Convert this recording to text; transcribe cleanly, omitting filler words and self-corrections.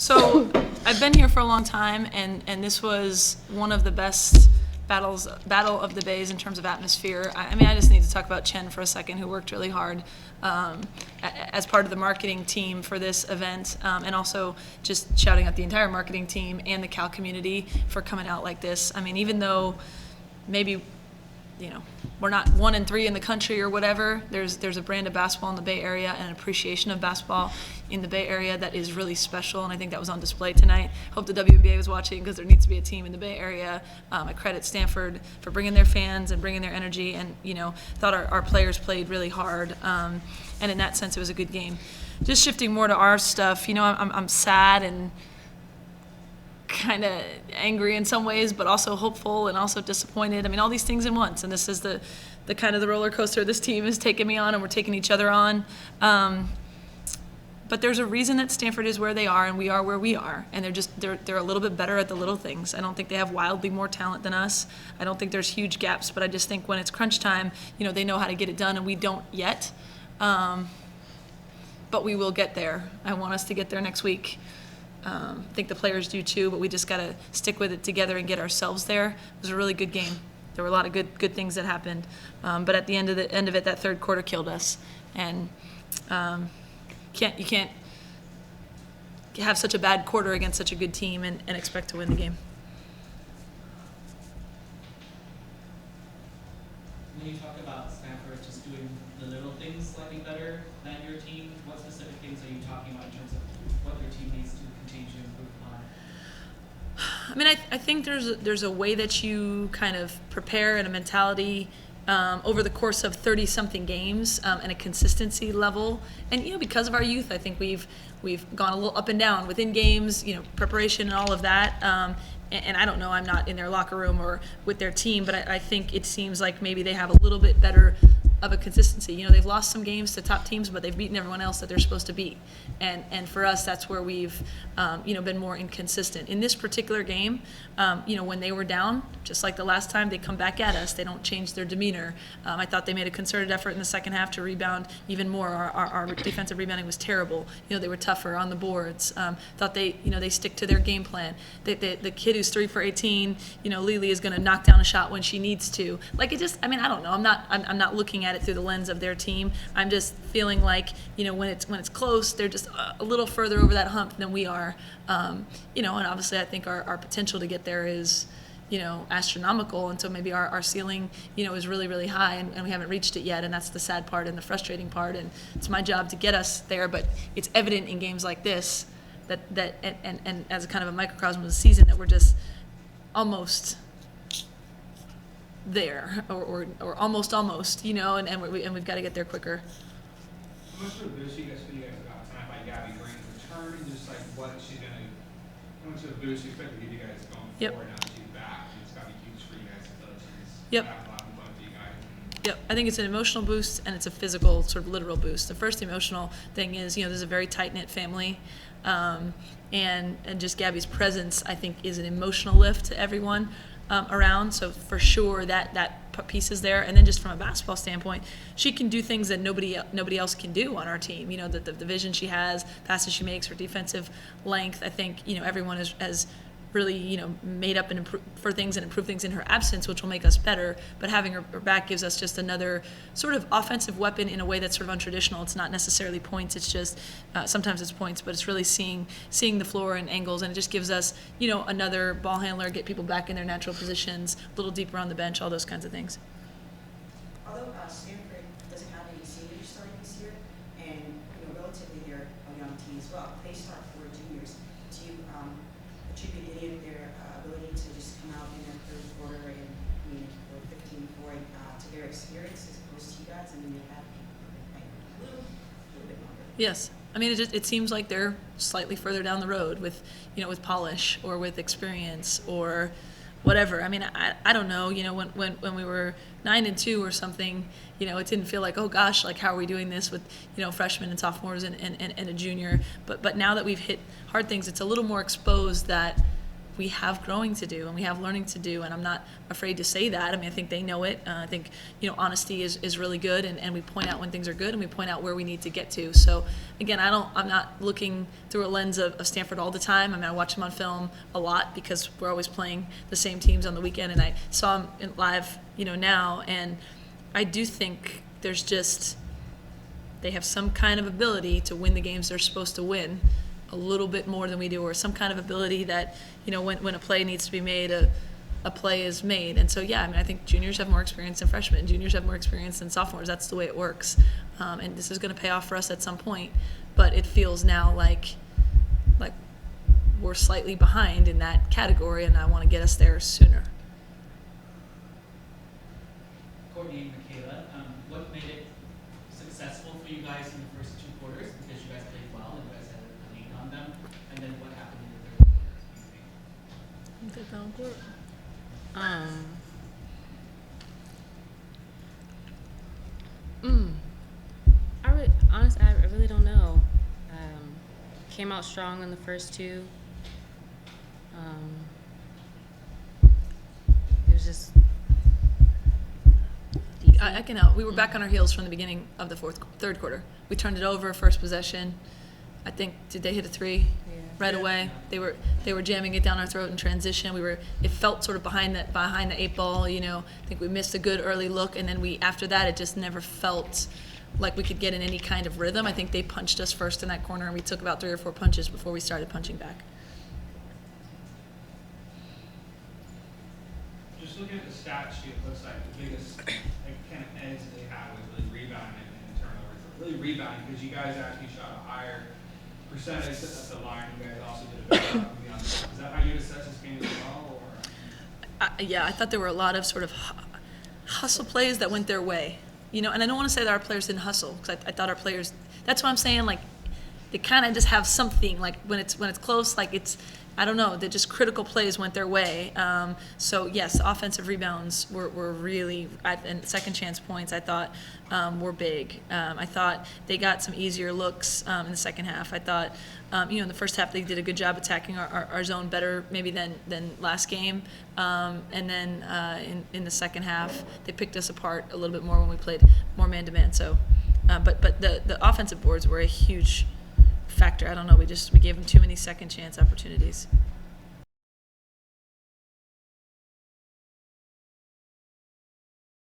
So I've been here for a long time, and this was one of the best battle of the bays in terms of atmosphere. I mean, I just need to talk about Chen for a second, who worked really hard as part of the marketing team for this event, and also just shouting out the entire marketing team and the Cal community for coming out like this. I mean, even though maybe we're not 1 and 3 in the country or whatever, there's a brand of basketball in the Bay Area and an appreciation of basketball in the Bay Area that is really special, and I think that was on display tonight. Hope the WNBA was watching, because there needs to be a team in the Bay Area. I credit Stanford for bringing their fans and bringing their energy, and thought our players played really hard, and in that sense it was a good game. Just shifting more to our stuff, I'm sad and kind of angry in some ways, but also hopeful and also disappointed. I mean, all these things in once, and this is the kind of the roller coaster this team is taking me on, and we're taking each other on. But there's a reason that Stanford is where they are and we are where we are, and they're a little bit better at the little things. I don't think they have wildly more talent than us. I don't think there's huge gaps, but I just think when it's crunch time, they know how to get it done, and we don't yet. But we will get there. I want us to get there next week. I think the players do too, but we just got to stick with it together and get ourselves there. It was a really good game. There were a lot of good things that happened, but at the end of it, that third quarter killed us, and you can't have such a bad quarter against such a good team and expect to win the game. When you talk about Stanford just doing the little things slightly better than your team, what specific things are you talking about in terms of what your team needs to continue to improve upon? I mean, I think there's a way that you kind of prepare, and a mentality over the course of 30-something games, and a consistency level. And because of our youth, I think we've gone a little up and down within games, preparation and all of that. And I don't know, I'm not in their locker room or with their team, but I think it seems like maybe they have a little bit better of a consistency. They've lost some games to top teams, but they've beaten everyone else that they're supposed to beat. And for us, that's where we've been more inconsistent. In this particular game, when they were down, just like the last time, they come back at us. They don't change their demeanor. I thought they made a concerted effort in the second half to rebound even more. Our defensive rebounding was terrible. They were tougher on the boards. Thought they stick to their game plan. The kid who's 3 for 18, Lily is going to knock down a shot when she needs to. Like, I don't know. I'm not looking at it through the lens of their team. I'm just feeling like when it's close, they're just a little further over that hump than we are. And obviously I think our potential to get there is astronomical, and so maybe our ceiling is really, really high, and we haven't reached it yet, and that's the sad part and the frustrating part, and it's my job to get us there. But it's evident in games like this that and as a kind of a microcosm of the season, that we're just almost there, or almost, and we've got to get there quicker. How much of a boost you guys about tonight by Gabby Green's return, and just like how much of a boost you expect to give you guys going forward now that she's back? It's got to be huge for you guys to feel she's back alive and fun for you guys. Yep, I think it's an emotional boost, and it's a physical, sort of literal boost. The first emotional thing is, there's a very tight-knit family, and just Gabby's presence, I think, is an emotional lift to everyone around. So for sure that piece is there. And then just from a basketball standpoint, she can do things that nobody else can do on our team. The vision she has, passes she makes, her defensive length. I think everyone has really made up and improved things in her absence, which will make us better. But having her back gives us just another sort of offensive weapon in a way that's sort of untraditional. It's not necessarily points. It's just sometimes it's points, but it's really seeing the floor and angles, and it just gives us another ball handler, get people back in their natural positions, a little deeper on the bench, all those kinds of things. Although Stanford doesn't have any seniors starting this year, and relatively they're a young team as well, they start 4 juniors. Do you attribute any of their ability to just come out in their third quarter and 15 4 to their experience as opposed to you guys? I mean, they have a little bit longer. Yes. I mean, it seems like they're slightly further down the road with polish or with experience or whatever. I mean, I don't know. When we were 9-2 or something, it didn't feel like, oh gosh, like how are we doing this with freshmen and sophomores and a junior. But now that we've hit hard things, it's a little more exposed that we have growing to do and we have learning to do, and I'm not afraid to say that. I mean, I think they know it. I think, honesty is really good, and we point out when things are good and we point out where we need to get to. So again, I'm not looking through a lens of Stanford all the time. I mean, I watch them on film a lot because we're always playing the same teams on the weekend, and I saw them live, now, and I do think there's just, they have some kind of ability to win the games they're supposed to win a little bit more than we do, or some kind of ability that, when a play needs to be made, a play is made. And so, yeah, I mean, I think juniors have more experience than freshmen. Juniors have more experience than sophomores. That's the way it works. And this is going to pay off for us at some point. But it feels now like we're slightly behind in that category, and I want to get us there sooner. Courtney and Michaela, what made it successful for you guys in the first 2 quarters? Because you guys played well and you guys had a lead on them. And then what happened in the third quarter? Honestly, I really don't know. Came out strong in the first 2. It was just. I can help. We were back on our heels from the beginning of the third quarter. We turned it over, first possession. I think, did they hit a 3 Yeah. right away? They were jamming it down our throat in transition. It felt sort of behind the 8 ball. I think we missed a good early look, and then after that it just never felt like we could get in any kind of rhythm. I think they punched us first in that corner, and we took about 3 or 4 punches before we started punching back. Just looking at the stat sheet, it looks like the biggest kind of edge they had was really rebounding and turnovers. Really rebounding, because you guys actually shot a higher percentage at the line. You guys also did a better job beyond that. Is that how you'd assess this game as well? Or? Yeah, I thought there were a lot of sort of hustle plays that went their way. And I don't want to say that our players didn't hustle, because I thought our players, that's what I'm saying, like, they kind of just have something, like, when it's close, like, it's, I don't know, just critical plays went their way. So, yes, offensive rebounds were really, and second chance points, I thought, were big. I thought they got some easier looks in the second half. I thought, in the first half they did a good job attacking our zone better maybe than last game. And then in the second half, they picked us apart a little bit more when we played more man-to-man. So, but the offensive boards were a huge factor. I don't know, we gave them too many second chance opportunities.